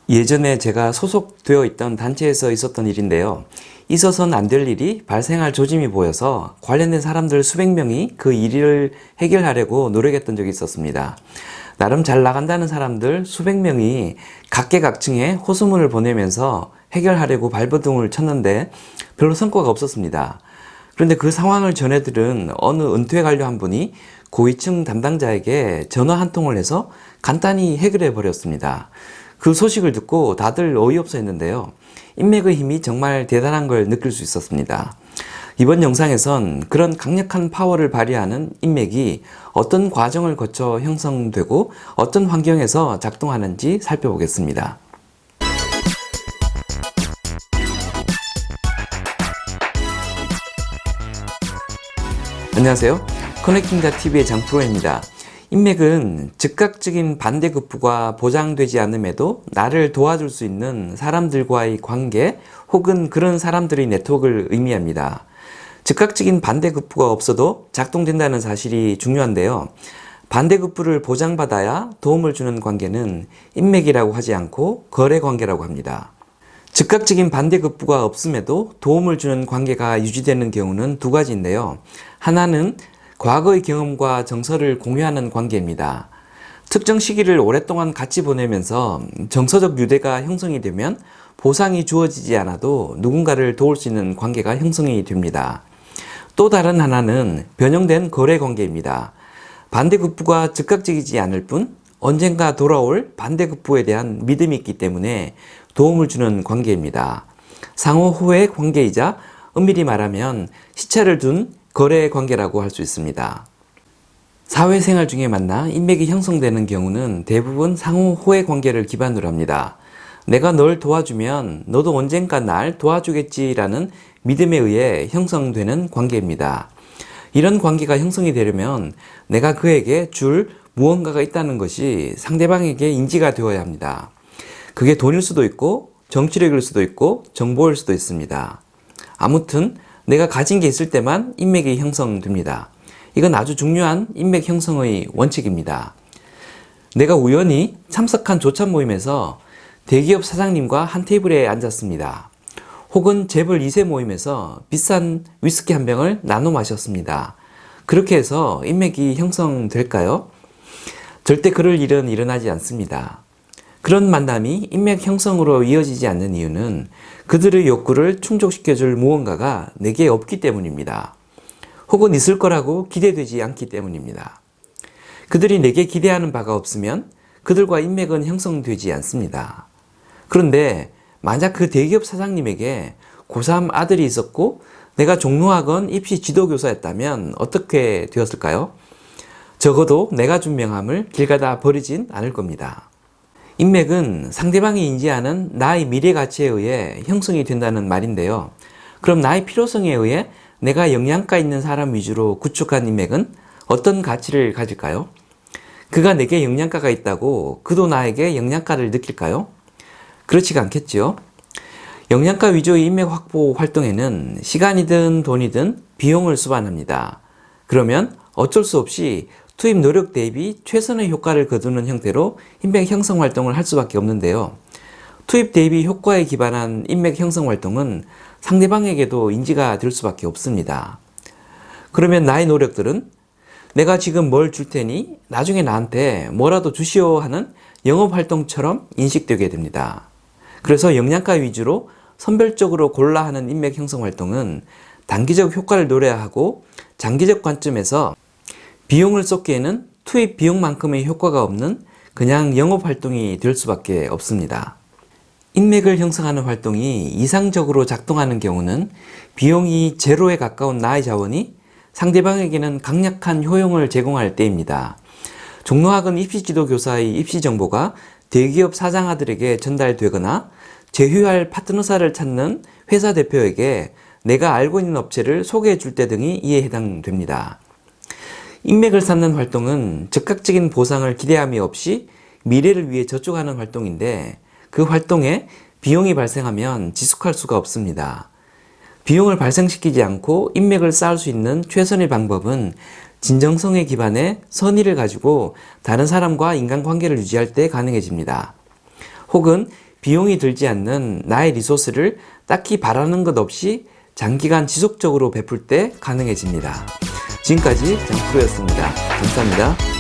예전에 제가 소속되어 있던 단체에서 있었던 일인데요. 있어서는 안 될 일이 발생할 조짐이 보여서 관련된 사람들 수백 명이 그 일을 해결하려고 노력했던 적이 있었습니다. 나름 잘 나간다는 사람들 수백 명이 각계각층에 호소문을 보내면서 해결하려고 발버둥을 쳤는데 별로 성과가 없었습니다. 그런데 그 상황을 전해들은 어느 은퇴 관료 한 분이 고위층 담당자에게 전화 한 통을 해서 간단히 해결해 버렸습니다. 그 소식을 듣고 다들 어이없어 했는데요. 인맥의 힘이 정말 대단한 걸 느낄 수 있었습니다. 이번 영상에선 그런 강력한 파워를 발휘하는 인맥이 어떤 과정을 거쳐 형성되고 어떤 환경에서 작동하는지 살펴보겠습니다. 안녕하세요. 커넥팅닷TV의 장프로입니다. 인맥은 즉각적인 반대급부가 보장되지 않음에도 나를 도와줄 수 있는 사람들과의 관계 혹은 그런 사람들의 네트워크를 의미합니다. 즉각적인 반대급부가 없어도 작동된다는 사실이 중요한데요. 반대급부를 보장받아야 도움을 주는 관계는 인맥이라고 하지 않고 거래관계라고 합니다. 즉각적인 반대급부가 없음에도 도움을 주는 관계가 유지되는 경우는 두 가지인데요. 하나는 과거의 경험과 정서를 공유하는 관계입니다. 특정 시기를 오랫동안 같이 보내면서 정서적 유대가 형성이 되면 보상이 주어지지 않아도 누군가를 도울 수 있는 관계가 형성이 됩니다. 또 다른 하나는 변형된 거래 관계입니다. 반대급부가 즉각적이지 않을 뿐 언젠가 돌아올 반대급부에 대한 믿음이 있기 때문에 도움을 주는 관계입니다. 상호 호의 관계이자 엄밀히 말하면 시차를 둔 거래 관계라고 할 수 있습니다. 사회생활 중에 만나 인맥이 형성되는 경우는 대부분 상호 호의 관계를 기반으로 합니다. 내가 널 도와주면 너도 언젠가 날 도와주겠지라는 믿음에 의해 형성되는 관계입니다. 이런 관계가 형성이 되려면 내가 그에게 줄 무언가가 있다는 것이 상대방에게 인지가 되어야 합니다. 그게 돈일 수도 있고 정치력일 수도 있고 정보일 수도 있습니다. 아무튼 내가 가진 게 있을 때만 인맥이 형성됩니다. 이건 아주 중요한 인맥 형성의 원칙입니다. 내가 우연히 참석한 조찬 모임에서 대기업 사장님과 한 테이블에 앉았습니다. 혹은 재벌 2세 모임에서 비싼 위스키 한 병을 나눠 마셨습니다. 그렇게 해서 인맥이 형성될까요? 절대 그럴 일은 일어나지 않습니다. 그런 만남이 인맥 형성으로 이어지지 않는 이유는 그들의 욕구를 충족시켜줄 무언가가 내게 없기 때문입니다. 혹은 있을 거라고 기대되지 않기 때문입니다. 그들이 내게 기대하는 바가 없으면 그들과 인맥은 형성되지 않습니다. 그런데 만약 그 대기업 사장님에게 고3 아들이 있었고 내가 종로학원 입시 지도교사였다면 어떻게 되었을까요? 적어도 내가 준 명함을 길 가다 버리진 않을 겁니다. 인맥은 상대방이 인지하는 나의 미래 가치에 의해 형성이 된다는 말인데요. 그럼 나의 필요성에 의해 내가 영양가 있는 사람 위주로 구축한 인맥은 어떤 가치를 가질까요? 그가 내게 영양가가 있다고 그도 나에게 영양가를 느낄까요? 그렇지가 않겠지요. 영양가 위주의 인맥 확보 활동에는 시간이든 돈이든 비용을 수반합니다. 그러면 어쩔 수 없이 투입 노력 대비 최선의 효과를 거두는 형태로 인맥 형성 활동을 할 수밖에 없는데요. 투입 대비 효과에 기반한 인맥 형성 활동은 상대방에게도 인지가 될 수밖에 없습니다. 그러면 나의 노력들은 내가 지금 뭘 줄 테니 나중에 나한테 뭐라도 주시오 하는 영업활동처럼 인식되게 됩니다. 그래서 영양가 위주로 선별적으로 골라 하는 인맥 형성 활동은 단기적 효과를 노려야 하고 장기적 관점에서 비용을 쏟기에는 투입 비용만큼의 효과가 없는 그냥 영업활동이 될 수밖에 없습니다. 인맥을 형성하는 활동이 이상적으로 작동하는 경우는 비용이 제로에 가까운 나의 자원이 상대방에게는 강력한 효용을 제공할 때입니다. 종로학원 입시지도교사의 입시 정보가 대기업 사장 아들에게 전달되거나 제휴할 파트너사를 찾는 회사 대표에게 내가 알고 있는 업체를 소개해 줄 때 등이 이에 해당됩니다. 인맥을 쌓는 활동은 즉각적인 보상을 기대함이 없이 미래를 위해 저축하는 활동인데 그 활동에 비용이 발생하면 지속할 수가 없습니다. 비용을 발생시키지 않고 인맥을 쌓을 수 있는 최선의 방법은 진정성에 기반해 선의를 가지고 다른 사람과 인간관계를 유지할 때 가능해집니다. 혹은 비용이 들지 않는 나의 리소스를 딱히 바라는 것 없이 장기간 지속적으로 베풀 때 가능해집니다. 지금까지 장프로였습니다. 감사합니다.